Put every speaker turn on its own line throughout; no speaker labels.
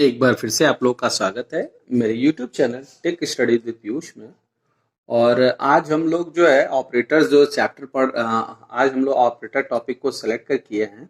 एक बार फिर से आप लोग का स्वागत है मेरे YouTube channel Tech Studies with Piyush में। और आज हम लोग जो है ऑपरेटर्स जो चैप्टर आज हम लोग ऑपरेटर टॉपिक को सेलेक्ट कर किए हैं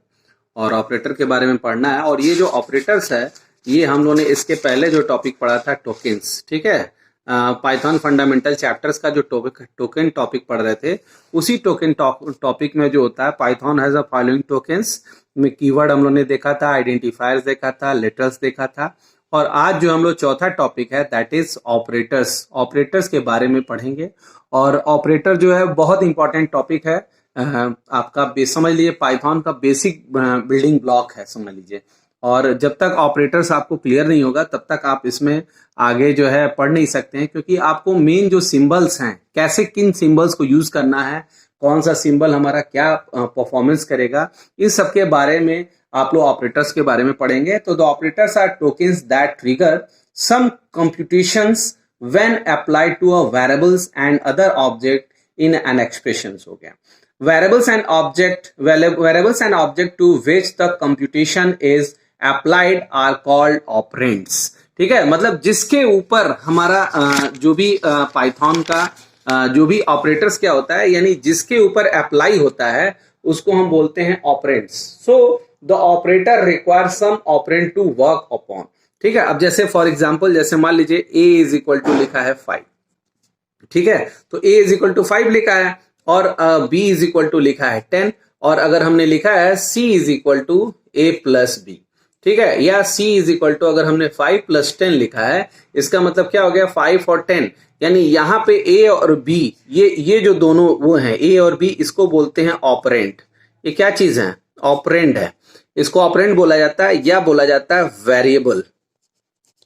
और ऑपरेटर के बारे में पढ़ना है। और ये जो ऑपरेटर्स है ये हम लोगों ने इसके पहले जो टॉपिक पढ़ा था टोकन्स, ठीक है, पाइथन फंडामेंटल चैप्टर्स का जो टोकन टॉपिक पढ़ रहे थे उसी टोकन टॉपिक में जो होता है Python has a following tokens में कीवर्ड हम लोग ने देखा था, आइडेंटिफायर्स देखा था, लेटर्स देखा था। और आज जो हम लोग चौथा टॉपिक है दैट इज ऑपरेटर्स। ऑपरेटर्स के बारे में पढ़ेंगे और ऑपरेटर जो है बहुत इंपॉर्टेंट टॉपिक है। आपका समझ लीजिए पाइथन का बेसिक बिल्डिंग ब्लॉक है, समझ लीजिए। और जब तक ऑपरेटर्स आपको क्लियर नहीं होगा तब तक आप इसमें आगे जो है पढ़ नहीं सकते हैं, क्योंकि आपको मेन जो सिंबल्स हैं, कैसे किन सिंबल्स को यूज करना है, कौन सा सिंबल हमारा क्या परफॉर्मेंस करेगा, इस सब के बारे में आप लोग ऑपरेटर्स के बारे में पढ़ेंगे। तो the operators are tokens that trigger some computations when applied to a variables and other object in an expression. हो गया variables and object to which the computation is applied are called operands। ठीक है, मतलब जिसके ऊपर हमारा जो भी पाइथन का जो भी ऑपरेटर्स क्या होता है, यानी जिसके ऊपर अप्लाई होता है उसको हम बोलते हैं operands. So the operator require some operand to work upon. ठीक है, अब जैसे फॉर एग्जांपल जैसे मान लीजिए a इज इक्वल टू लिखा है 5, ठीक है, तो a इज इक्वल टू 5 लिखा है और b इज इक्वल टू लिखा है 10, और अगर हमने लिखा है c is equal to a plus b, ठीक है, या c इज इक्वल टू अगर हमने 5 प्लस 10 लिखा है, इसका मतलब क्या हो गया 5 और 10, यानी यहाँ पे a और b ये जो दोनों वो हैं a और b, इसको बोलते हैं ऑपरेंड। ये क्या चीज है? ऑपरेंड है। इसको ऑपरेंड बोला जाता है या बोला जाता है वेरिएबल।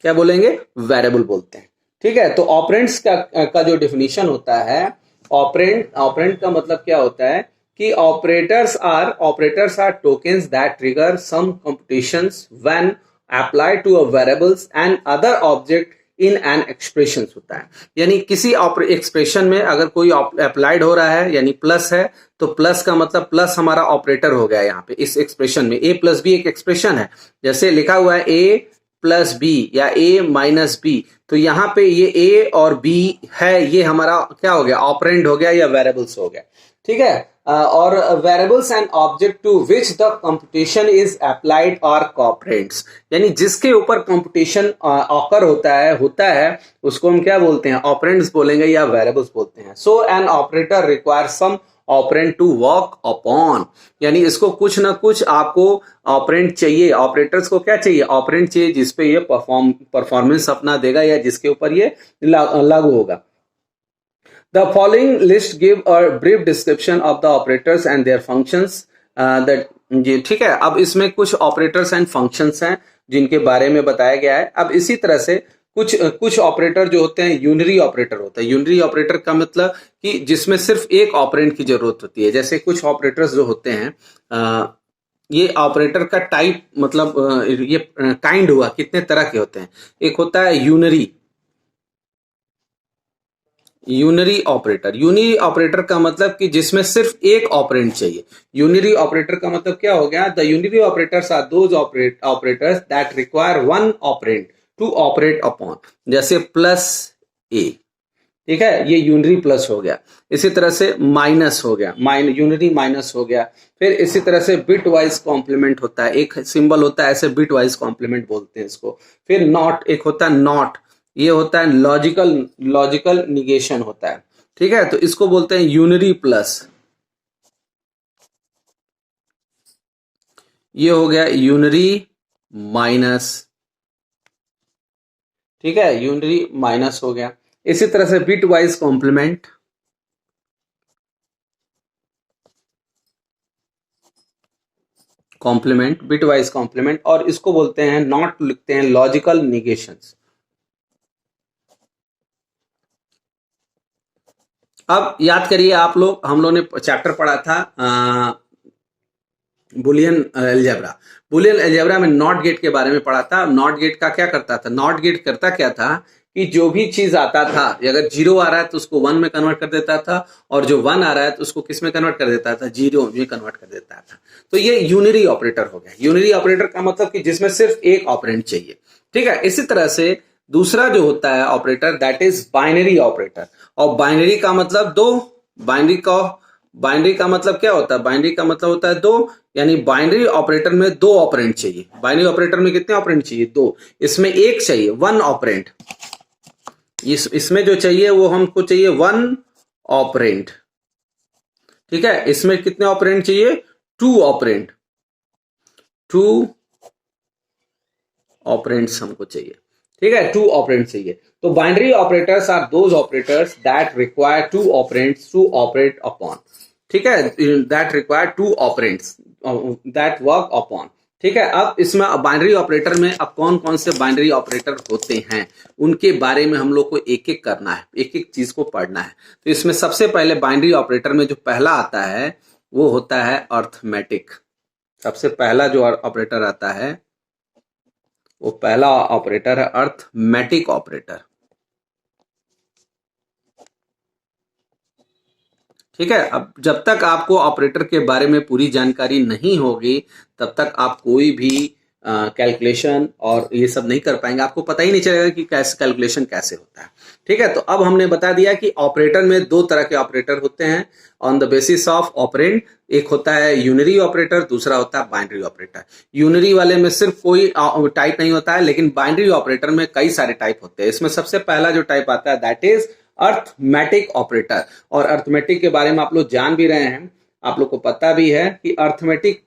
क्या बोलेंगे? वेरिएबल बोलते हैं। ठीक है, तो ऑपरेंड्स का जो डिफिनीशन होता है, ऑपरेंड का मतलब क्या होता है कि operators are tokens that trigger some computations when applied to a variables and other object in an expression होता है। यानी किसी एक्सप्रेशन में अगर कोई अप्लाइड हो रहा है यानी प्लस है, तो प्लस का मतलब प्लस हमारा ऑपरेटर हो गया यहाँ पे इस एक्सप्रेशन में। a प्लस बी एक एक्सप्रेशन है, जैसे लिखा हुआ है a प्लस बी या a माइनस बी, तो यहाँ पे ये a और b है, ये हमारा क्या हो गया? ऑपरेंड हो गया या वेरिएबल्स हो गया। ठीक है, और variables and object to which the computation is applied are operands. यानी जिसके ऊपर कंप्यूटेशन ऑकर होता है उसको हम क्या बोलते हैं? ऑपरेंड्स बोलेंगे या वेरिएबल्स बोलते हैं। So an operator require some operand to work upon, यानी इसको कुछ ना कुछ आपको ऑपरेंड चाहिए। ऑपरेटर्स को क्या चाहिए? ऑपरेंड चाहिए जिसपे ये परफॉर्मेंस अपना देगा या जिसके ऊपर ये लागू होगा। The following list give a brief description of the operators and their functions that जी ठीक है। अब इसमें कुछ ऑपरेटर्स एंड फंक्शंस हैं जिनके बारे में बताया गया है। अब इसी तरह से कुछ ऑपरेटर जो होते हैं यूनरी ऑपरेटर होता है। यूनरी ऑपरेटर का मतलब कि जिसमें सिर्फ एक ऑपरेंड की जरूरत होती है। जैसे कुछ ऑपरेटर्स जो होते हैं, ये ऑपरेटर का टाइप मतलब ये काइंड हुआ, कितने तरह के होते हैं। एक होता है यूनरी ऑपरेटर का मतलब कि जिसमें सिर्फ एक ऑपरेंड चाहिए। यूनरी ऑपरेटर का मतलब क्या हो गया? The unary operators are those operators that require one operand to operate upon. जैसे प्लस ए, ठीक है, ये यूनरी प्लस हो गया। इसी तरह से माइनस हो गया, यूनरी माइनस हो गया। फिर इसी तरह से बिट वाइज कॉम्प्लीमेंट होता है, एक सिंबल होता है ऐसे बिट वाइज कॉम्प्लीमेंट बोलते हैं इसको। फिर नॉट एक होता है, नॉट ये होता है लॉजिकल निगेशन होता है। ठीक है, तो इसको बोलते हैं यूनरी प्लस। ये हो गया यूनरी माइनस, ठीक है, यूनरी माइनस हो गया। इसी तरह से bitwise complement, bitwise complement, और इसको बोलते हैं नॉट लिखते हैं लॉजिकल निगेशंस। अब याद करिए आप लोग, हम लोग ने चैप्टर पढ़ा था बुलियन अलजेब्रा में नॉट गेट के बारे में पढ़ा था। नॉट गेट का क्या करता था? नॉट गेट करता क्या था कि जो भी चीज आता था, अगर 0 आ रहा है तो उसको 1 में कन्वर्ट कर देता था, और जो 1 आ रहा है तो उसको किस में कन्वर्ट कर देता था? 0 में कन्वर्ट कर देता था। तो ये यूनरी ऑपरेटर हो गया। यूनरी ऑपरेटर का मतलब कि जिसमें सिर्फ एक ऑपरेंड चाहिए। ठीक है। इसी तरह से दूसरा जो होता है operator that is binary operator. और बाइनरी का मतलब दो, बाइनरी का मतलब क्या होता है? बाइनरी का मतलब होता है दो, यानी बाइनरी ऑपरेटर में दो ऑपरेंड चाहिए। बाइनरी ऑपरेटर में कितने ऑपरेंड चाहिए? दो। इसमें एक चाहिए, वन ऑपरेंड। इसमें जो चाहिए वो हमको चाहिए वन ऑपरेंड। ठीक है। इसमें कितने ऑपरेंड चाहिए? टू ऑपरेंड, टू ऑपरेंड्स हमको चाहिए। ठीक है, टू ऑपरेंड चाहिए। तो binary operators are those operators that require two operands to operate upon. ठीक है, that require two operands that work upon. ठीक है। अब इसमें बाइनरी ऑपरेटर में अब कौन कौन से बाइनरी ऑपरेटर होते हैं उनके बारे में हम लोग को एक एक करना है, एक एक चीज को पढ़ना है। तो इसमें सबसे पहले बाइनरी ऑपरेटर में जो पहला आता है वो होता है अर्थमेटिक। सबसे पहला जो ऑपरेटर आता है वो पहला ऑपरेटर है अर्थमेटिक ऑपरेटर। ठीक है। अब जब तक आपको ऑपरेटर के बारे में पूरी जानकारी नहीं होगी तब तक आप कोई भी कैलकुलेशन और ये सब नहीं कर पाएंगे। आपको पता ही नहीं चलेगा कि कैसे कैलकुलेशन कैसे होता है। ठीक है। तो अब हमने बता दिया कि ऑपरेटर में दो तरह के ऑपरेटर होते हैं on the basis of operand. एक होता है यूनरी ऑपरेटर, दूसरा होता है बाइनरी ऑपरेटर। यूनरी वाले में सिर्फ कोई टाइप नहीं होता है, लेकिन बाइनरी ऑपरेटर में कई सारे टाइप होते हैं। इसमें सबसे पहला जो टाइप आता है दैट इज अर्थमेटिक ऑपरेटर। और अर्थमेटिक के बारे में आप लोग जान भी रहे हैं, आप लोग को पता भी है कि अर्थमेटिक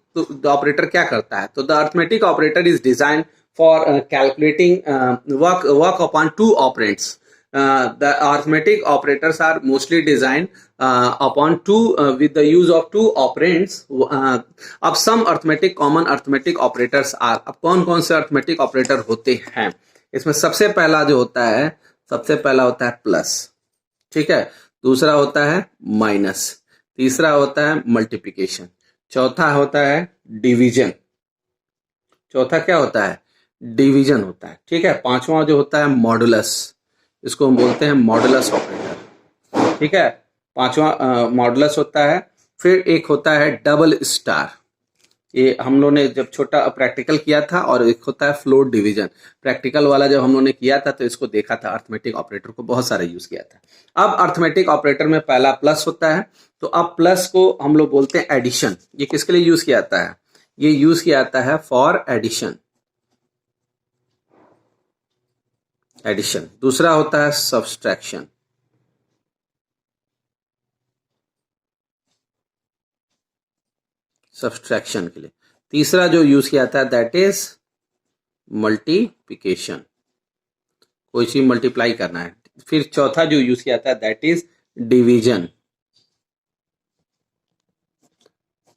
ऑपरेटर क्या करता है। तो the arithmetic operator is design for calculating work upon two operands. The arithmetic operators are mostly designed upon two with the use of two operands. अब some arithmetic common arithmetic operators are, अब कौन कौन से arithmetic operator होते हैं? इसमें सबसे पहला जो होता है, सबसे पहला होता है प्लस। ठीक है। दूसरा होता है माइनस, तीसरा होता है मल्टीप्लिकेशन, चौथा होता है डिवीजन। चौथा क्या होता है? डिवीजन होता है। ठीक है। पांचवा जो होता है मॉडुलस, इसको हम बोलते हैं मॉडुलस ऑपरेटर। ठीक है। पांचवा मॉडुलस होता है। फिर एक होता है डबल स्टार, ये हम लोग ने जब छोटा प्रैक्टिकल किया था। और एक होता है फ्लोट डिवीजन। प्रैक्टिकल वाला जब हम लोग ने किया था तो इसको देखा था, अर्थमेटिक ऑपरेटर को बहुत सारा यूज किया था। अब अर्थमेटिक ऑपरेटर में पहला प्लस होता है। तो अब प्लस को हम लोग बोलते हैं एडिशन। ये किसके लिए यूज किया जाता है? ये यूज किया जाता है फॉर एडिशन, एडिशन। दूसरा होता है सब्सट्रैक्शन, सब्सट्रैक्शन के लिए। तीसरा जो यूज किया जाता है दैट इज मल्टीप्लिकेशन, कोई चीज मल्टीप्लाई करना है। फिर चौथा जो यूज किया जाता है दैट इज डिवीजन।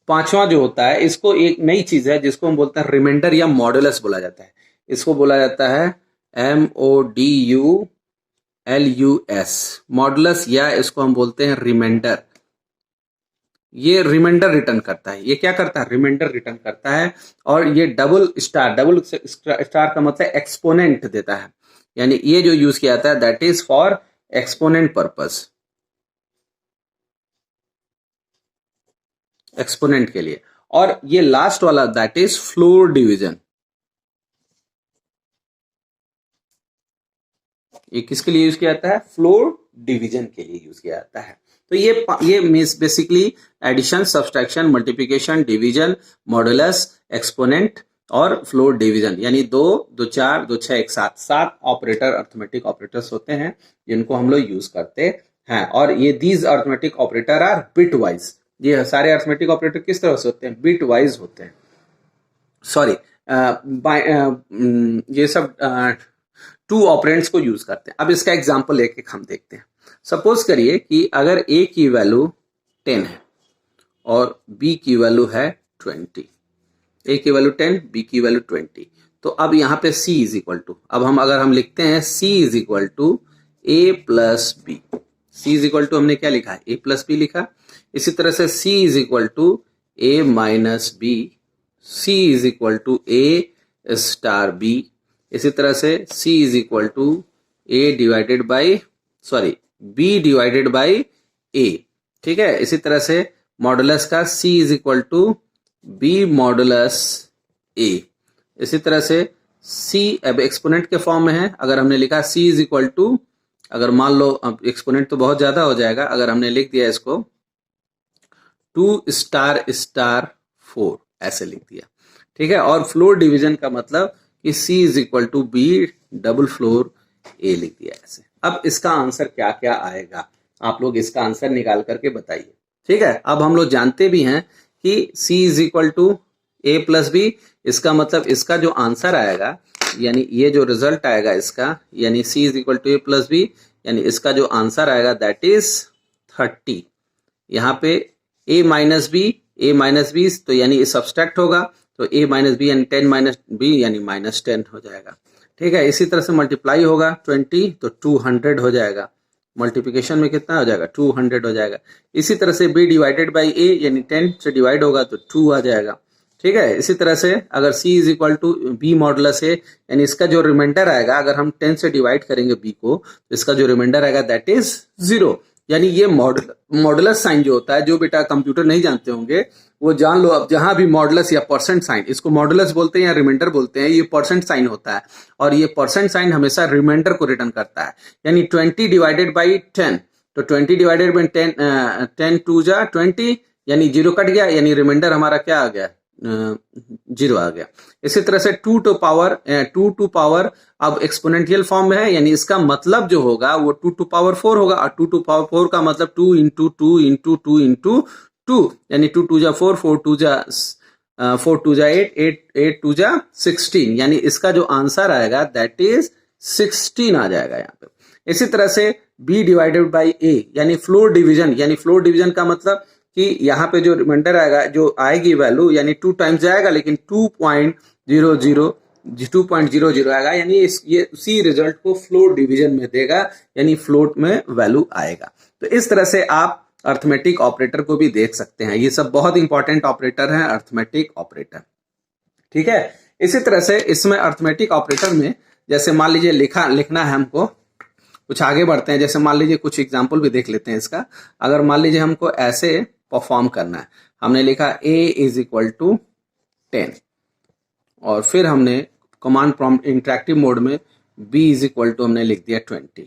पांचवा जो होता है, इसको एक नई चीज है जिसको हम बोलते हैं रिमाइंडर या मॉडुलस बोला जाता है। इसको बोला जाता है MODULUS, मॉडुलस, या इसको हम बोलते हैं रिमाइंडर। ये रिमाइंडर रिटर्न करता है। ये क्या करता है? रिमाइंडर रिटर्न करता है। और ये डबल स्टार का मतलब एक्सपोनेंट देता है। यानी ये जो यूज किया जाता है that is for exponent purpose, exponent के लिए। और ये लास्ट वाला दैट इज फ्लोर डिवीजन। ये किसके लिए यूज किया जाता है? फ्लोर डिवीजन के लिए यूज किया जाता है। तो ये means basically addition, subtraction, multiplication, division, modulus, exponent और फ्लोर डिवीजन, यानी 2, 2, 4, 2, 6, एक साथ 7 ऑपरेटर अर्थमेटिक ऑपरेटर्स होते हैं जिनको हम लोग यूज करते हैं। और ये these arithmetic operator are bitwise. ये सारे अर्थमेटिक ऑपरेटर किस तरह से होते हैं? बिट वाइज होते हैं। सॉरी, ये सब टू ऑपरेंड्स को यूज करते हैं। अब इसका एग्जांपल लेके हम देखते हैं। सपोज करिए कि अगर a की वैल्यू 10 है और b की वैल्यू है 20, a की वैल्यू 10, b की वैल्यू 20। तो अब यहाँ पे c इज इक्वल टू, अब अगर हम लिखते हैं c is equal to a plus b. c is equal to हमने क्या लिखा है? a प्लस बी लिखा। इसी तरह से c is equal to a minus b, c is equal to a star b। इसी तरह से c is equal to a divided by b divided by a। ठीक है। इसी तरह से मॉडुलस का c is equal to b modulus a। इसी तरह से सी अब एक्सपोनेंट के फॉर्म में है, अगर हमने लिखा सी इज इक्वल टू, अगर मान लो अब एक्सपोनेंट तो बहुत ज्यादा हो जाएगा, अगर हमने लिख दिया इसको 2 स्टार स्टार 4 ऐसे लिख दिया, ठीक है। और फ्लोर डिवीजन का मतलब कि C is equal to B double floor A लिख दिया ऐसे। अब इसका आंसर क्या क्या आएगा, आप लोग इसका आंसर निकाल करके बताइए, ठीक है। अब हम लोग जानते भी हैं कि c is equal to a plus b, इसका मतलब इसका जो आंसर आएगा यानी ये जो रिजल्ट आएगा इसका, यानी c is equal to a plus b, यानी इसका जो आंसर आएगा दैट इज 30। यहाँ पे a माइनस बी तो यानी ये सब्सट्रैक्ट होगा, तो a माइनस बी यानी 10 माइनस बी यानी माइनस 10 हो जाएगा, ठीक है। इसी तरह से मल्टीप्लाई होगा 20 तो 200 हो जाएगा, मल्टीप्लिकेशन में कितना हो जाएगा 200 हो जाएगा। इसी तरह से b डिवाइडेड बाई a यानी 10 से डिवाइड होगा तो 2 आ जाएगा, ठीक है। इसी तरह से अगर c is equal to b modulus a यानी इसका जो रिमाइंडर आएगा, अगर हम 10 से डिवाइड करेंगे b को तो इसका जो रिमाइंडर आएगा दैट इज 0। यानी ये मॉडुलस साइन जो होता है, जो बेटा कंप्यूटर नहीं जानते होंगे वो जान लो, अब जहां भी मॉडुलस या परसेंट साइन, इसको मॉडुलस बोलते हैं या रिमाइंडर बोलते हैं, ये परसेंट साइन होता है और ये परसेंट साइन हमेशा रिमाइंडर को रिटर्न करता है। यानी 20 डिवाइडेड बाई 10, तो 20 डिवाइडेड बाई 10 टू जा 20 यानी 0 कट गया, यानी रिमाइंडर हमारा क्या आ गया 0 आ गया। इसी तरह से 2 टू पावर अब एक्सपोनेंशियल फॉर्म में है, यानी इसका मतलब जो होगा वो 2 टू पावर 4 होगा, और 2 टू पावर 4 का मतलब 2 इंटू 2 इंटू 2 इंटू 2, यानी 2 टू जा 4, 4 टू जा 8, 8 टू जा 16, यानी इसका जो आंसर आएगा दैट इज 16 आ जाएगा यहाँ पे। इसी तरह से b डिवाइडेड बाई a यानी फ्लोर डिवीजन, यानी फ्लोर डिवीजन का मतलब कि यहाँ पे जो रिमाइंडर आएगा, जो आएगी वैल्यू यानी 2 टाइम्स जाएगा लेकिन 2.00 आएगा, यानी ये उसी रिजल्ट को फ्लोर डिवीजन में देगा, यानी फ्लोट में वैल्यू आएगा। तो इस तरह से आप अर्थमेटिक ऑपरेटर को भी देख सकते हैं, ये सब बहुत इंपॉर्टेंट ऑपरेटर हैं अर्थमेटिक ऑपरेटर, ठीक है। इसी तरह से इसमें अर्थमेटिक ऑपरेटर में जैसे मान लीजिए लिखना है हमको, कुछ आगे बढ़ते हैं, जैसे मान लीजिए कुछ एग्जाम्पल भी देख लेते हैं इसका। अगर मान लीजिए हमको ऐसे परफॉर्म करना है, हमने लिखा a इज इक्वल टू 10 और फिर हमने कमांड प्रॉम्प्ट इंटरेक्टिव मोड में b इज इक्वल टू हमने लिख दिया 20,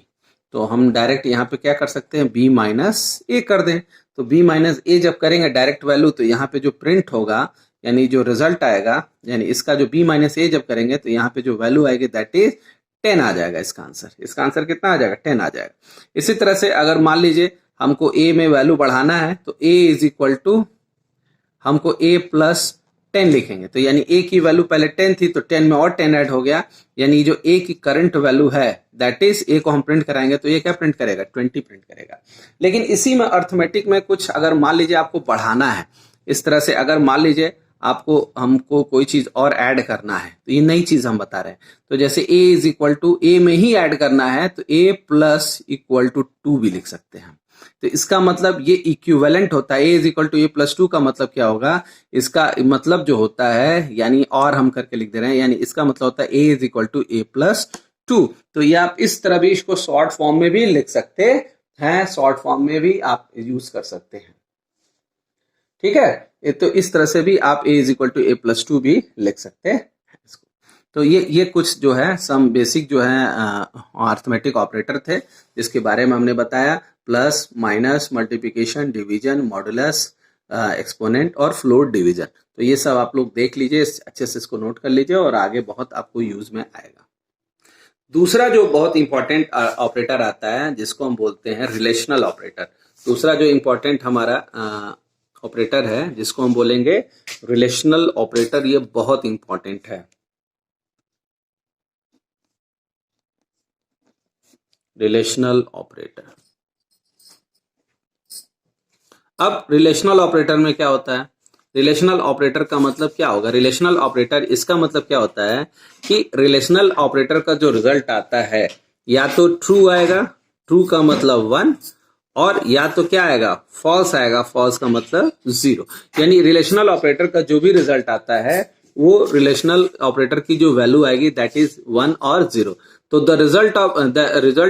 तो हम डायरेक्ट यहाँ पे क्या कर सकते हैं b माइनस ए कर दें। तो b माइनस ए जब करेंगे डायरेक्ट वैल्यू, तो यहाँ पे जो प्रिंट होगा यानी जो रिजल्ट आएगा, यानी इसका जो b माइनस ए जब करेंगे तो यहाँ पे जो वैल्यू आएगी दैट इज 10 आ जाएगा। इसका आंसर कितना आ जाएगा 10 आ जाएगा। इसी तरह से अगर मान लीजिए हमको a में वैल्यू बढ़ाना है, तो a इज इक्वल टू हमको a प्लस 10 लिखेंगे, तो यानी a की वैल्यू पहले 10 थी तो 10 में और 10 ऐड हो गया, यानी जो a की करंट वैल्यू है दैट इज a को हम प्रिंट कराएंगे तो ये क्या प्रिंट करेगा 20 प्रिंट करेगा। लेकिन इसी में अर्थमेटिक में कुछ अगर मान लीजिए आपको बढ़ाना है, इस तरह से अगर मान लीजिए हमको कोई चीज और ऐड करना है, तो ये नई चीज हम बता रहे हैं, तो जैसे a इज इक्वल टू ए में ही ऐड करना है तो a प्लस इक्वल टू 2 भी लिख सकते हैं। तो इसका मतलब ये इक्विवेलेंट होता है, a is equal to a plus 2 का मतलब क्या होगा, इसका मतलब जो होता है यानी और हम करके लिख दे रहे हैं, यानी इसका मतलब होता है a is equal to a plus 2। तो ये आप इस तरह भी इसको शॉर्ट फॉर्म में भी लिख सकते हैं, शॉर्ट फॉर्म में भी आप यूज कर सकते हैं, ठीक है। तो इस तरह से भी आप a is equal to a plus 2 भी लिख सकते हैं इसको। तो ये कुछ जो है सम बेसिक जो है अर्थमेटिक ऑपरेटर थे जिसके बारे में हमने बताया, plus minus multiplication division modulus exponent और फ्लोट डिवीजन। तो ये सब आप लोग देख लीजिए, अच्छे से इसको नोट कर लीजिए और आगे बहुत आपको यूज में आएगा। दूसरा जो बहुत इंपॉर्टेंट ऑपरेटर आता है जिसको हम बोलते हैं रिलेशनल ऑपरेटर। दूसरा जो इंपॉर्टेंट हमारा ऑपरेटर है जिसको हम बोलेंगे रिलेशनल ऑपरेटर, ये बहुत इंपॉर्टेंट है। रिलेशनल ऑपरेटर, अब रिलेशनल ऑपरेटर में क्या होता है, रिलेशनल ऑपरेटर का मतलब क्या होगा, रिलेशनल ऑपरेटर इसका मतलब क्या होता है कि रिलेशनल ऑपरेटर का जो रिजल्ट आता है या तो ट्रू आएगा, ट्रू का मतलब 1, और या तो क्या आएगा फॉल्स आएगा, फॉल्स का मतलब 0। यानी रिलेशनल ऑपरेटर का जो भी रिजल्ट आता है वो रिलेशनल ऑपरेटर की जो वैल्यू आएगी दैट इज 1 और 0। तो the result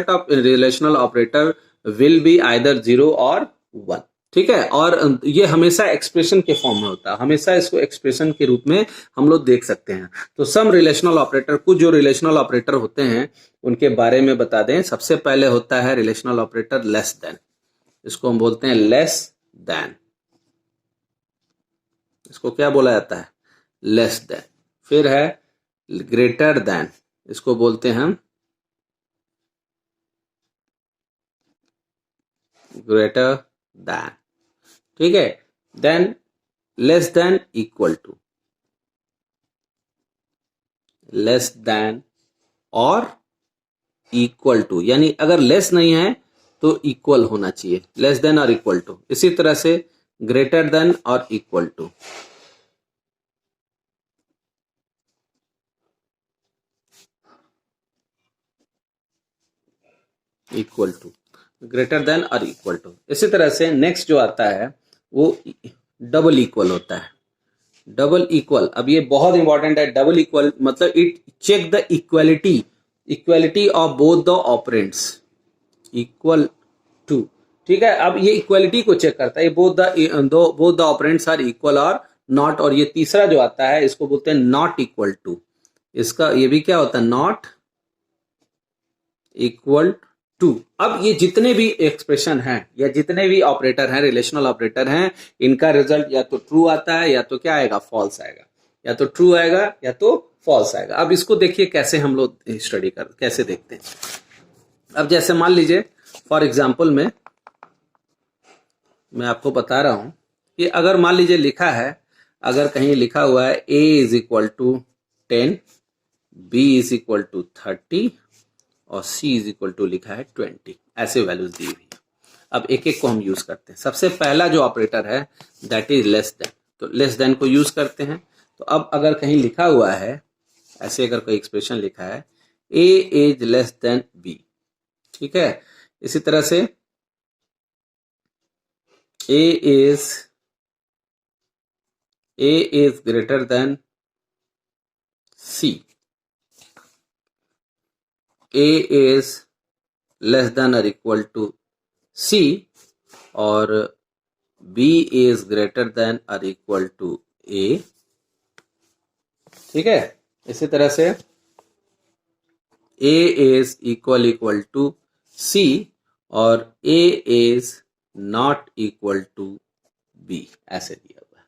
of relational operator will be either 0 और 1। ठीक है, और ये हमेशा एक्सप्रेशन के फॉर्म में होता है, हमेशा इसको एक्सप्रेशन के रूप में हम लोग देख सकते हैं। तो सम रिलेशनल ऑपरेटर, कुछ जो रिलेशनल ऑपरेटर होते हैं उनके बारे में बता दें। सबसे पहले होता है रिलेशनल ऑपरेटर लेस देन, इसको हम बोलते हैं लेस देन, इसको क्या बोला जाता है, लेस देन। फिर है ग्रेटर देन, इसको बोलते हैं हम ग्रेटर देन, ठीक है। Then less than equal to, less than और इक्वल टू, यानी अगर लेस नहीं है तो इक्वल होना चाहिए, लेस देन और इक्वल टू। इसी तरह से ग्रेटर देन और equal to, equal to, greater than और इक्वल टू। इसी तरह से नेक्स्ट जो आता है वो डबल इक्वल होता है, डबल इक्वल। अब ये बहुत इंपॉर्टेंट है, डबल इक्वल मतलब it check the equality, equality of both the operands, equal to, ठीक है। अब ये इक्वालिटी को चेक करता है, both the operands are equal और नॉट। और ये तीसरा जो आता है इसको बोलते हैं नॉट इक्वल टू, इसका ये भी क्या होता है, नॉट इक्वल टू। अब ये जितने भी एक्सप्रेशन हैं या जितने भी ऑपरेटर हैं, रिलेशनल ऑपरेटर हैं, इनका रिजल्ट या तो ट्रू आता है या तो क्या आएगा, फॉल्स आएगा, या तो ट्रू आएगा या तो फॉल्स आएगा। अब इसको देखिए कैसे हम लोग स्टडी कैसे देखते हैं। अब जैसे मान लीजिए फॉर एग्जाम्पल में मैं आपको बता रहा हूं कि अगर मान लीजिए लिखा है, अगर कहीं लिखा हुआ है a is equal to 10, b is equal to 30 और c इज इक्वल टू लिखा है 20, ऐसे वैल्यूज दी हुई है। अब एक एक को हम यूज करते हैं। सबसे पहला जो ऑपरेटर है दैट इज लेस देन, तो लेस देन को यूज करते हैं। तो अब अगर कहीं लिखा हुआ है ऐसे, अगर कोई एक्सप्रेशन लिखा है a is less than b, ठीक है। इसी तरह से a is greater than c, a is less than or equal to c और b is greater than or equal to a, ठीक है। इसी तरह से a is equal to c और a is not equal to b, ऐसे दिया हुआ है,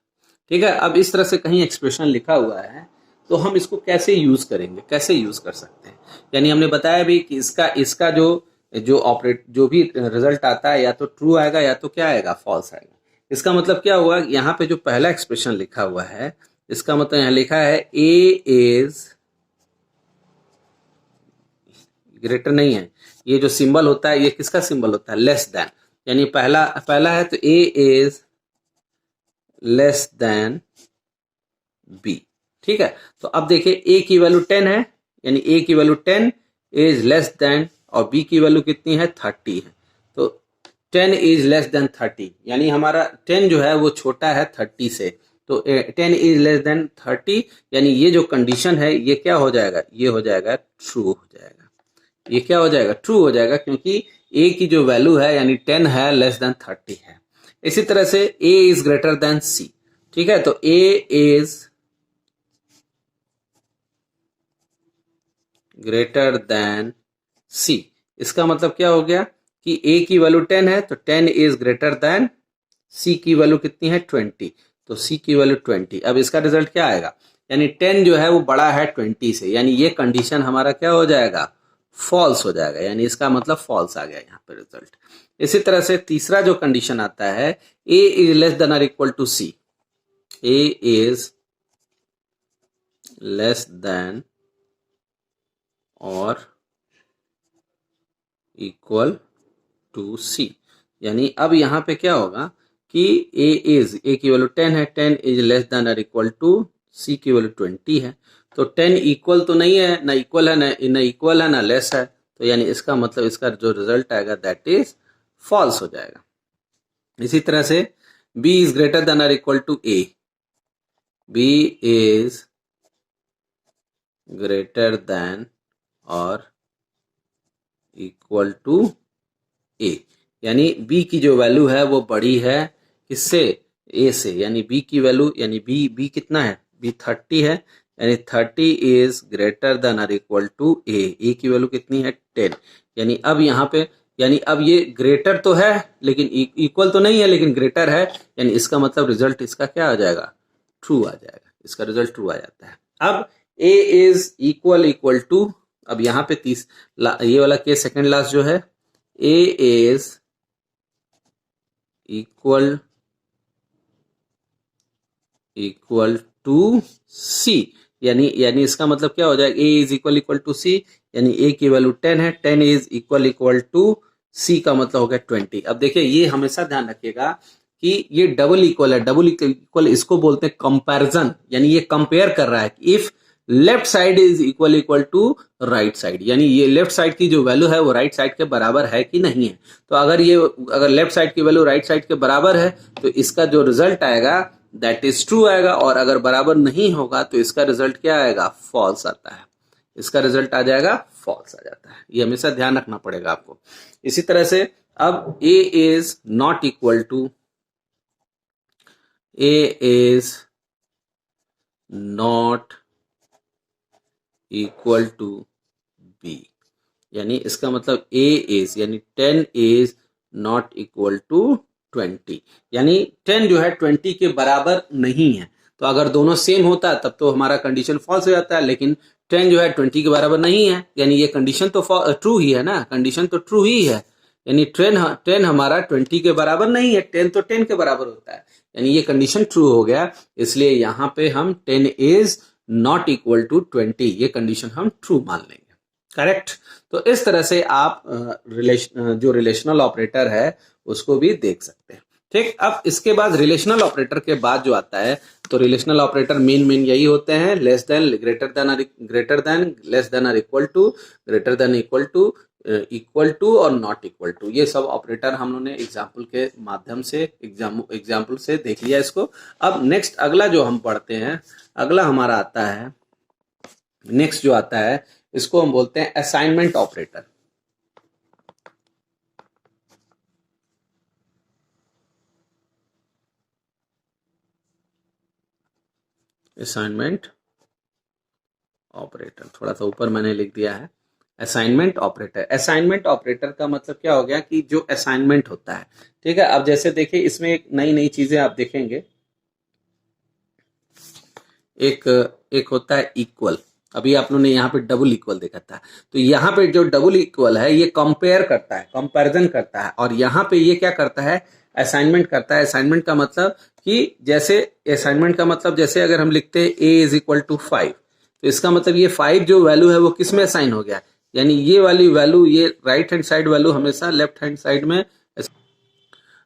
ठीक है। अब इस तरह से कहीं एक्सप्रेशन लिखा हुआ है तो हम इसको कैसे यूज करेंगे, कैसे यूज कर सकते हैं। यानी हमने बताया भी कि इसका जो भी रिजल्ट आता है या तो ट्रू आएगा या तो क्या आएगा, फॉल्स आएगा। इसका मतलब क्या हुआ, यहाँ पे जो पहला एक्सप्रेशन लिखा हुआ है इसका मतलब यहाँ लिखा है a इज ग्रेटर नहीं है, ये जो सिंबल होता है ये किसका सिंबल होता है, लेस देन, यानी पहला है तो a is less than b, ठीक है। तो अब देखिए a की वैल्यू 10 है, यानी a की वैल्यू 10 इज लेस देन, और b की वैल्यू कितनी है, 30 है। तो 10 इज लेस देन 30, यानी हमारा 10 जो है वो छोटा है 30 से, तो 10 इज लेस देन 30, यानी ये जो कंडीशन है ये क्या हो जाएगा, ये हो जाएगा ट्रू हो जाएगा, ये क्या हो जाएगा, ट्रू हो जाएगा, क्योंकि a की जो वैल्यू है यानी 10 है लेस देन 30 है। इसी तरह से a is greater then c, ठीक है। तो a is greater then c, इसका मतलब क्या हो गया कि a की वैल्यू 10 है तो 10 इज ग्रेटर देन c की वैल्यू कितनी है, 20, तो c की वैल्यू 20। अब इसका रिजल्ट क्या आएगा, यानी 10 जो है वो बड़ा है 20 से, यानी ये कंडीशन हमारा क्या हो जाएगा, फॉल्स हो जाएगा, यानी इसका मतलब फॉल्स आ गया यहाँ पे रिजल्ट। इसी तरह से तीसरा जो कंडीशन आता है a इज लेस देन और equal to c, a is less than और इक्वल टू c, यानी अब यहाँ पे क्या होगा कि a की वैल्यू 10 है, 10 इज लेस देन और इक्वल टू c की वैल्यू 20 है। तो 10 इक्वल तो नहीं है, ना इक्वल है, ना इक्वल है, ना लेस है, तो यानी इसका मतलब इसका जो रिजल्ट आएगा दैट इज फॉल्स हो जाएगा। इसी तरह से b इज ग्रेटर देन और equal to a, b is greater than और इक्वल टू a, यानी b की जो वैल्यू है वो बड़ी है किससे, ए से, यानी बी की वैल्यू, यानी बी कितना है, बी 30 है, यानी 30 इज ग्रेटर देन और इक्वल टू ए की वैल्यू कितनी है 10, यानी अब यहाँ पे, यानी अब ये ग्रेटर तो है लेकिन इक्वल तो नहीं है लेकिन ग्रेटर है, यानी इसका मतलब रिजल्ट इसका क्या आ जाएगा, ट्रू आ जाएगा, इसका रिजल्ट ट्रू आ जाता है। अब ए इज इक्वल टू, अब यहाँ पे ये वाला केस सेकेंड लास्ट जो है, ए इज इक्वल टू सी, यानी इसका मतलब क्या हो जाएगा, ए इज इक्वल टू सी, यानी ए की वैल्यू 10 है, 10 इज इक्वल टू सी का मतलब हो गया 20। अब देखिए ये हमेशा ध्यान रखिएगा कि ये डबल इक्वल है, डबल इक्वल इसको बोलते हैं कंपैरिजन, यानी ये कंपेयर कर रहा है, if left side is equal to right side, यानी ये लेफ्ट साइड की जो वैल्यू है वो राइट साइड के बराबर है कि नहीं है। तो अगर लेफ्ट साइड की वैल्यू राइट साइड के बराबर है तो इसका जो रिजल्ट आएगा दैट इज ट्रू आएगा, और अगर बराबर नहीं होगा तो इसका रिजल्ट क्या आएगा, फॉल्स आता है, इसका रिजल्ट आ जाएगा फॉल्स आ जाता है। ये हमेशा ध्यान रखना पड़ेगा आपको। इसी तरह से अब A is not equal to, A is not equal to B, यानी इसका मतलब ए इज, यानी 10 इज नॉट इक्वल टू 20, यानी 10 जो है 20 के बराबर नहीं है। तो अगर दोनों सेम होता है तब तो हमारा कंडीशन फॉल्स हो जाता है, लेकिन 10 जो है 20 के बराबर नहीं है, यानी ये कंडीशन तो ट्रू ही है ना, कंडीशन तो ट्रू ही है, यानी 10 हमारा 20 के बराबर नहीं है, 10 तो 10 के बराबर होता है, यानी ये कंडीशन ट्रू हो गया, इसलिए यहाँ पे हम 10 इज नॉट इक्वल टू 20 ये कंडीशन हम ट्रू मान लेंगे, करेक्ट। तो इस तरह से आप जो रिलेशनल ऑपरेटर है उसको भी देख सकते हैं। ठीक, अब इसके बाद रिलेशनल ऑपरेटर के बाद जो आता है, तो रिलेशनल ऑपरेटर मेन यही होते हैं, less than, greater than, less than और equal to, greater than, equal to और नॉट इक्वल टू, ये सब ऑपरेटर हम लोगों ने एग्जाम्पल के माध्यम से, एग्जाम्पल से देख लिया इसको। अब नेक्स्ट अगला जो हम पढ़ते हैं, अगला हमारा आता है, नेक्स्ट जो आता है इसको हम बोलते हैं असाइनमेंट ऑपरेटर। असाइनमेंट ऑपरेटर थोड़ा सा ऊपर मैंने लिख दिया है, असाइनमेंट ऑपरेटर। असाइनमेंट ऑपरेटर का मतलब क्या हो गया कि जो असाइनमेंट होता है, ठीक है। अब जैसे देखिए इसमें एक नई चीजें आप देखेंगे, एक होता है इक्वल, अभी आप लोगों ने यहाँ पे डबल इक्वल देखा था, तो यहाँ पे जो डबल इक्वल है ये कंपेयर करता है, कंपैरिजन करता है, और यहाँ पे ये क्या करता है, असाइनमेंट करता है। असाइनमेंट का मतलब कि जैसे, असाइनमेंट का मतलब जैसे अगर हम लिखते हैं a इज इक्वल टू 5, तो इसका मतलब ये 5 जो वैल्यू है वो किस में असाइन हो गया, यानी ये वाली वैल्यू, ये राइट हैंड साइड वैल्यू हमेशा लेफ्ट हैंड साइड में,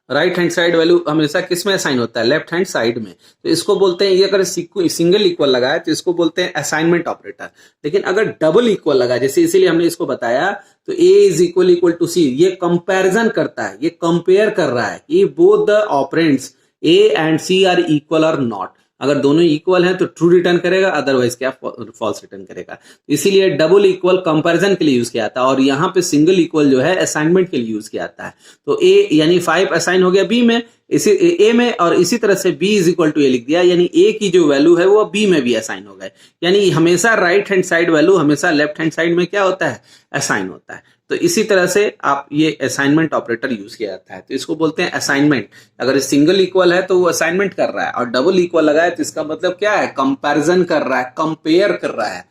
राइट हैंड साइड वैल्यू हमेशा किस में असाइन होता है, लेफ्ट हैंड साइड में। तो इसको बोलते हैं, ये अगर सिंगल इक्वल लगाए तो इसको बोलते हैं असाइनमेंट ऑपरेटर। लेकिन अगर डबल इक्वल लगा, जैसे इसीलिए हमने इसको बताया, तो ए इज इक्वल टू सी, ये कंपैरिजन करता है, ये कंपेयर कर रहा है कि both the operands a and c are equal और नॉट। अगर दोनों इक्वल हैं तो ट्रू रिटर्न करेगा, अदरवाइज क्या फॉल्स रिटर्न करेगा। इसीलिए डबल इक्वल कंपैरिजन के लिए यूज किया जाता है, और यहाँ पे सिंगल इक्वल जो है असाइनमेंट के लिए यूज किया जाता है। तो ए यानी 5 असाइन हो गया बी में, इसी ए में, और इसी तरह से बी इज इक्वल टू ए लिख दिया, यानी ए की जो वैल्यू है वो बी में भी असाइन हो गए। यानी हमेशा राइट हैंड साइड वैल्यू हमेशा लेफ्ट हैंड साइड में क्या होता है, असाइन होता है। तो इसी तरह से आप ये असाइनमेंट ऑपरेटर यूज किया जाता है, तो इसको बोलते हैं असाइनमेंट। अगर सिंगल इक्वल है तो वो असाइनमेंट कर रहा है, और डबल इक्वल लगा है तो इसका मतलब क्या है, कंपैरिजन कर रहा है, कंपेयर कर रहा है।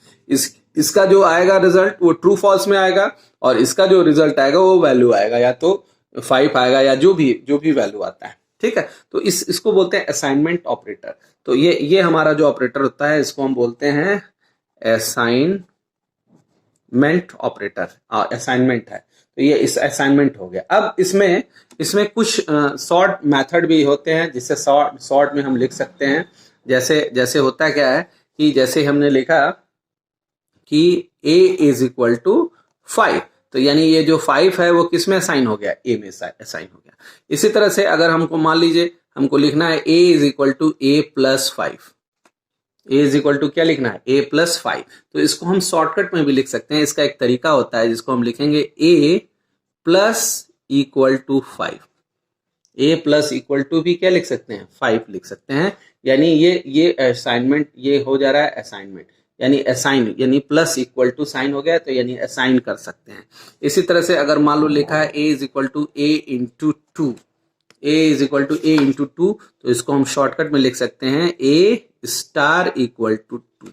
इसका जो आएगा रिजल्ट वो ट्रू फॉल्स में आएगा, और इसका जो रिजल्ट आएगा वो वैल्यू आएगा, या तो 5 आएगा या जो भी वैल्यू आता है, ठीक है। तो इसको बोलते हैं असाइनमेंट ऑपरेटर। तो ये हमारा जो ऑपरेटर होता है इसको हम बोलते हैं असाइनमेंट ऑपरेटर, असाइनमेंट है, तो ये इस असाइनमेंट हो गया। अब इसमें कुछ शॉर्ट मेथड भी होते हैं, जिससे शॉर्ट में हम लिख सकते हैं। जैसे होता क्या है कि जैसे हमने लिखा कि a इज इक्वल टू 5, तो यानी ये जो 5 है वो किस में असाइन हो गया, a में असाइन हो गया। इसी तरह से अगर हमको मान लीजिए हमको लिखना है a is equal to a plus 5, a is equal to क्या लिखना है, a प्लस 5, तो इसको हम शॉर्टकट में भी लिख सकते हैं। इसका एक तरीका होता है जिसको हम लिखेंगे a plus equal to 5, a plus equal to भी क्या लिख सकते हैं, 5 लिख सकते हैं। यानी ये असाइनमेंट, ये हो जा रहा है असाइनमेंट, यानी असाइन यानी प्लस इक्वल टू साइन हो गया, तो यानी असाइन कर सकते हैं। इसी तरह से अगर मान लो लिखा है A is equal to A into two, A is equal to A into two, तो इसको हम शॉर्टकट में लिख सकते हैं A star equal to two,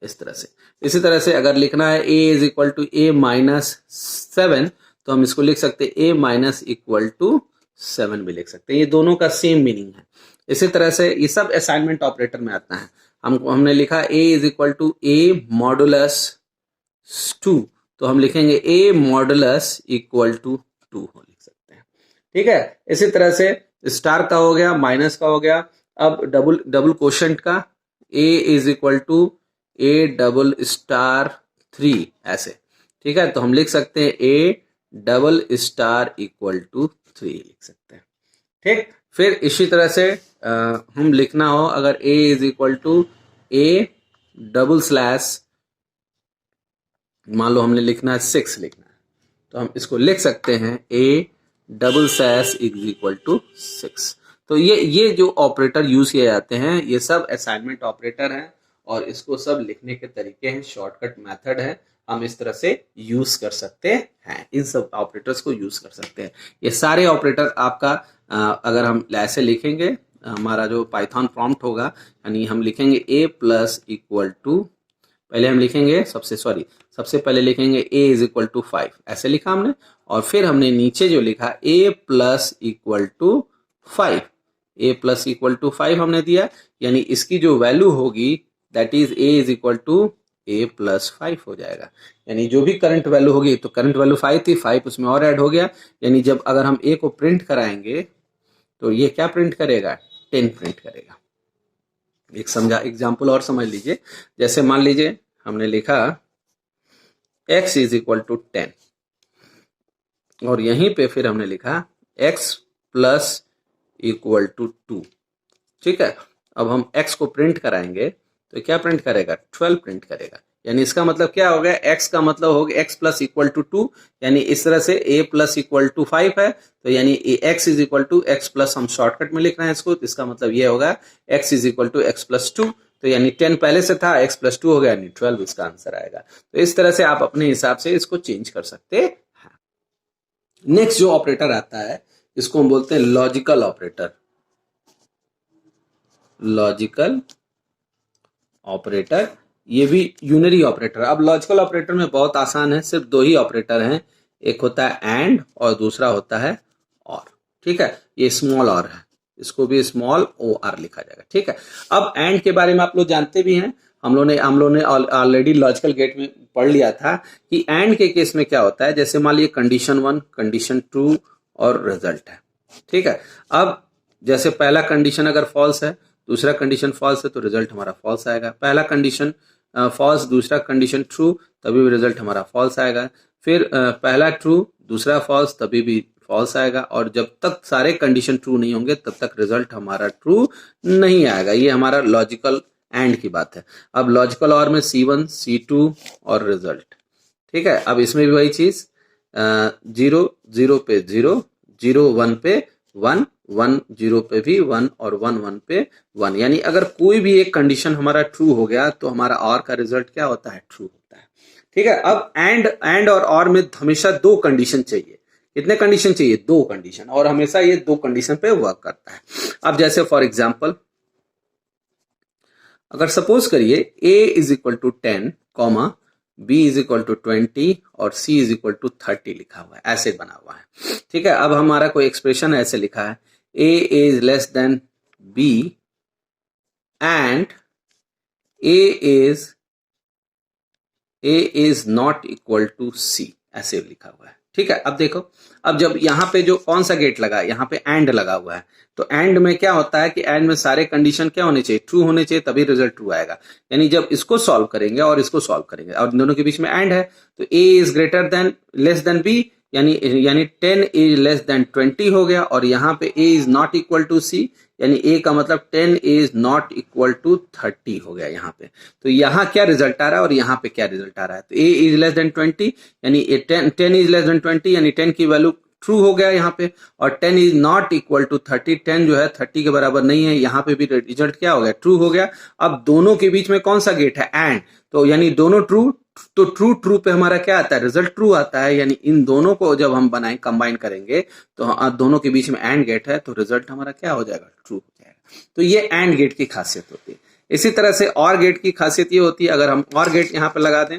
इस तरह से। इसी तरह से अगर लिखना है A is equal to A minus 7, तो हम इसको लिख सकते हैं ए माइनस इक्वल टू 7 भी लिख सकते हैं। ये दोनों का सेम मीनिंग है। इसी तरह से ये सब असाइनमेंट ऑपरेटर में आता है। हमने लिखा A is equal to A modulus 2, तो हम लिखेंगे ए मॉडुलस इक्वल टू 2 लिख सकते हैं। ठीक है, इसी तरह से स्टार का हो गया, माइनस का हो गया। अब डबल क्वोशंट का, A is equal to A double star 3 ऐसे। ठीक है, तो हम लिख सकते हैं A double star equal to 3 लिख सकते हैं। ठीक, फिर इसी तरह से हम लिखना हो अगर a is equal to A double slash, मान लो हमने लिखना है 6 लिखना है, तो हम इसको लिख सकते हैं a double slash is equal to 6। तो ये जो ऑपरेटर यूज किए जाते हैं ये सब असाइनमेंट ऑपरेटर हैं, और इसको सब लिखने के तरीके हैं, शॉर्टकट मेथड है, हम इस तरह से यूज कर सकते हैं। इन सब ऑपरेटर्स को यूज कर सकते हैं। ये सारे ऑपरेटर आपका अगर हम ऐसे लिखेंगे, हमारा जो पाइथन प्रॉम्प्ट होगा, यानी हम लिखेंगे a प्लस इक्वल टू, पहले हम लिखेंगे सबसे पहले लिखेंगे a इज इक्वल टू 5 ऐसे लिखा हमने, और फिर हमने नीचे जो लिखा a plus equal to 5, a plus equal to 5 हमने दिया, यानी इसकी जो वैल्यू होगी that is a is equal to a plus 5 हो जाएगा। यानी जो भी करंट वैल्यू होगी, तो करंट वैल्यू 5 थी, 5 उसमें और ऐड हो गया, यानी जब अगर हम a को प्रिंट कराएंगे तो ये क्या प्रिंट करेगा, 10 प्रिंट करेगा। एक एग्जाम्पल और समझ लीजिए, जैसे मान लीजिए हमने लिखा x इज इक्वल टू 10, और यहीं पे फिर हमने लिखा x प्लस इक्वल टू 2। ठीक है, अब हम x को प्रिंट कराएंगे तो क्या प्रिंट करेगा, 12 प्रिंट करेगा। यानी इसका मतलब क्या हो गया, x का मतलब हो गया x प्लस इक्वल टू 2, यानी इस तरह से a प्लस इक्वल टू 5 है, तो यानी x is equal to x plus, हम शॉर्टकट में लिख रहे हैं इसको, तो इसका मतलब ये होगा x is equal to x plus 2, तो यानी 10 पहले से था, x प्लस 2 हो गया, यानी 12 इसका आंसर आएगा। तो इस तरह से आप अपने हिसाब से इसको चेंज कर सकते हैं। नेक्स्ट जो ऑपरेटर आता है इसको हम बोलते हैं लॉजिकल ऑपरेटर। लॉजिकल ऑपरेटर, ये भी यूनरी ऑपरेटर। अब लॉजिकल ऑपरेटर में बहुत आसान है, सिर्फ 2 ही ऑपरेटर हैं, एक होता है एंड और दूसरा होता है और। ठीक है, ये स्मॉल और है, इसको भी स्मॉल ओ आर लिखा जाएगा। ठीक है, अब एंड के बारे में आप लोग जानते भी हैं, हम लोग ने ऑलरेडी लॉजिकल गेट में पढ़ लिया था कि एंड के केस में क्या होता है। जैसे मान लीजिए कंडीशन 1, कंडीशन 2 और रिजल्ट है। ठीक है, अब जैसे पहला कंडीशन अगर फॉल्स है, दूसरा कंडीशन फॉल्स है, तो रिजल्ट हमारा फॉल्स आएगा। पहला कंडीशन फॉल्स, दूसरा कंडीशन ट्रू, तभी भी रिजल्ट हमारा फॉल्स आएगा। फिर पहला ट्रू, दूसरा फॉल्स, तभी भी फॉल्स आएगा। और जब तक सारे कंडीशन ट्रू नहीं होंगे तब तक रिजल्ट हमारा ट्रू नहीं आएगा। ये हमारा लॉजिकल एंड की बात है। अब लॉजिकल और में C1, C2 और रिजल्ट। ठीक है, अब इसमें भी वही चीज, 0 0 पे 0, 0 1 पे 1, 1 0 पे भी 1 और 1 1 पे 1। यानी अगर कोई भी एक कंडीशन हमारा ट्रू हो गया तो हमारा और का रिजल्ट क्या होता है, ट्रू होता है। ठीक है, अब एंड और में हमेशा 2 कंडीशन चाहिए। कितने कंडीशन चाहिए, 2 कंडीशन, और हमेशा ये 2 कंडीशन पे वर्क करता है। अब जैसे फॉर एग्जाम्पल, अगर सपोज करिए a is equal to 10, b is equal to 20 और c इज इक्वल टू 30 लिखा हुआ है, ऐसे बना हुआ है। ठीक है, अब हमारा कोई एक्सप्रेशन ऐसे लिखा है, a is less than b and a is not equal to c, ऐसे लिखा हुआ है। ठीक है, अब देखो, अब जब यहाँ पे जो कौन सा गेट लगा है, यहाँ पे एंड लगा हुआ है, तो एंड में क्या होता है कि एंड में सारे कंडीशन क्या होने चाहिए, ट्रू होने चाहिए, तभी रिजल्ट ट्रू आएगा। यानी जब इसको सॉल्व करेंगे और इसको सॉल्व करेंगे और दोनों के बीच में एंड है, तो a is greater than less than b, यानी 10 इज लेस देन 20 हो गया, और यहाँ पे a is not equal to c, यानी a का मतलब 10 इज नॉट इक्वल टू 30 हो गया यहाँ पे। तो यहाँ क्या रिजल्ट आ रहा है और यहाँ पे क्या रिजल्ट आ रहा है, तो a इज लेस देन 20, यानी 10 इज लेस देन 20, यानी 10 की वैल्यू ट्रू हो गया यहाँ पे, और 10 इज नॉट इक्वल टू 30, 10 जो है 30 के बराबर नहीं है, यहाँ पे भी रिजल्ट क्या हो गया, ट्रू हो गया। अब दोनों के बीच में कौन सा गेट है, एंड, तो यानी दोनों ट्रू, तो ट्रू ट्रू पे हमारा क्या आता है, रिजल्ट ट्रू आता है, यानी इन दोनों को जब हम बनाए कंबाइन करेंगे तो दोनों के बीच में एंड गेट है, तो रिजल्ट हमारा क्या हो जाएगा, ट्रू हो जाएगा। तो ये एंड गेट की खासियत होती है। इसी तरह से और गेट की खासियत ये होती है, अगर हम और गेट यहाँ पे लगा दें,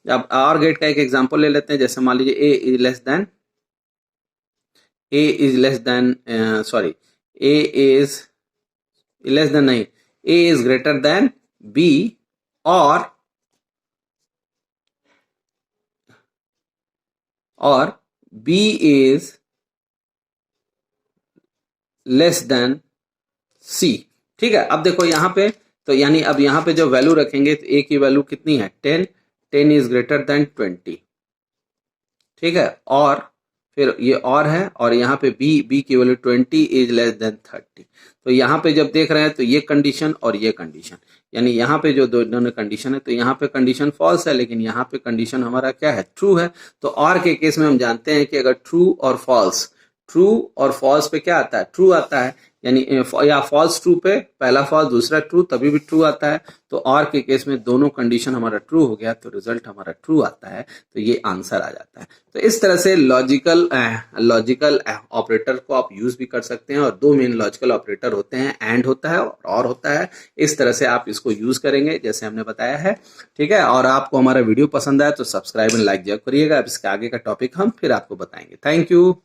अब और गेट का एक एग्जांपल ले लेते हैं, जैसे मान लीजिए A is less than sorry, A is less than नहीं, A is greater than B, और B is less than C. ठीक है, अब देखो यहाँ पे, तो यानी अब यहाँ पे जो वैल्यू रखेंगे तो ए की वैल्यू कितनी है, 10, 10 इज ग्रेटर देन 20। ठीक है, और फिर ये और है, और यहाँ पे बी की वैल्यू 20 इज लेस देन 30। तो यहाँ पे जब देख रहे हैं तो ये कंडीशन और ये कंडीशन, यानी यहाँ पे जो दोनों कंडीशन है, तो यहाँ पे कंडीशन फॉल्स है, लेकिन यहाँ पे कंडीशन हमारा क्या है, ट्रू है। तो और के केस में हम जानते हैं कि अगर ट्रू और फॉल्स पे क्या आता है, ट्रू आता है, यानी या फॉल्स ट्रू पे पहला फॉल्स दूसरा ट्रू, तभी भी ट्रू आता है। तो और के केस में दोनों कंडीशन हमारा ट्रू हो गया, तो रिजल्ट हमारा ट्रू आता है, तो ये आंसर आ जाता है। तो इस तरह से लॉजिकल ऑपरेटर को आप यूज भी कर सकते हैं, और दो मेन लॉजिकल ऑपरेटर होते हैं, एंड होता है और होता है। इस तरह से आप इसको यूज करेंगे जैसे हमने बताया है। ठीक है, और आपको हमारा वीडियो पसंद आया तो सब्सक्राइब एंड लाइक जरूर करिएगा। अब इसके आगे का टॉपिक हम फिर आपको बताएंगे। Thank you.